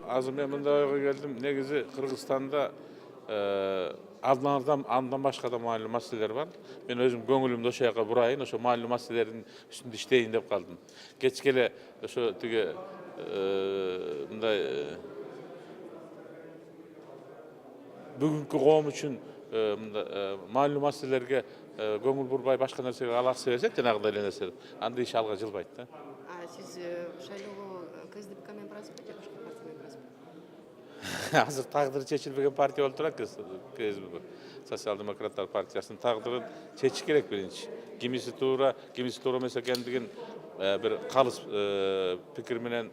Azı men mында oyga geldim. Negizi Kırgızstanda andan başka da malum meseleler var. Ben özüm göngülümde oşo jaka burayın, oşo malum meselelerin üstünde işteyin dep kaldım. Geçkele oşo tigi mындай бүгүнкү коом үчүн маалым маселелерге көңүл бурбай башка нерсеге алаксы берсек, жанагыдай эле нерсе, анда иш алга жылбайт да. А сиз шайлоого КСДП менен барасызбы же башка партия менен барасызбы? Азыр тагдыры чечилбеген партия болуп турат КСДП. Социал-демократтар партиясынын тагдырын чечиш керек биринчи. Кимиси туура эмес экендигин бир калыс пикир менен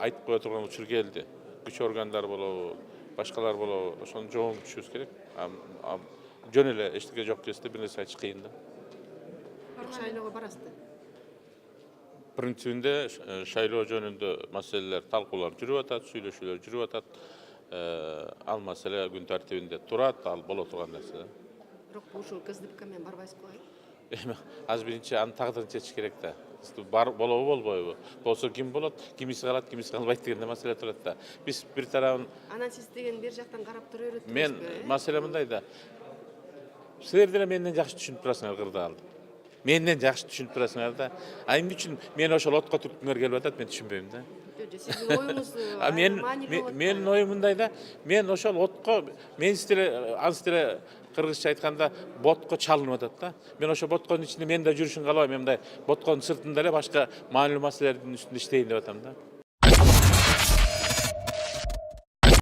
айтып кое турган учур келди. Күч органдар болобу, башкалар болобу, ошонун жообун күтүшүбүз керек. Жөн эле эчтеке жок кезде бир нерсе айтыш кыйын да. Шайлоого барасызбы? Принцибинде шайлоо жөнүндө маселелер талкуулар жүрүп атат, сүйлөшүүлөр жүрүп атат. Ал маселе күн тартибинде турат, ал боло турган нерсе. Бирок ушул КСДП менен барбайсызбы? Эми азыр биринчи анын тагдырын чечиш керек да. Болобу болбойбу? Болсо ким болот, кимиси калат, кимиси калбайт деген маселе турат да. Биз бир тарабын Анан сиз деген бер жактан карап тура берет. мен маселе мындай да. Силер деле менден жакшы түшүнүп турасыңар кырдаалды. Менден жакшы түшүнүп турасыңар да. А эмне үчүн мен ошол отко түрткүңөр келип атат, мен түшүнбөйм да. Сиздин оюңуз Менин оюм мындай да. Мен ошол отко ансы деле кыргызча айтканда ботко чалынып атат да. Мен ошо ботконун ичинде мен да жүрүшүн каалабайм. Мен мындай ботконун сыртында эле башка маанилүү маселелердин үстүндө иштейин деп атам да.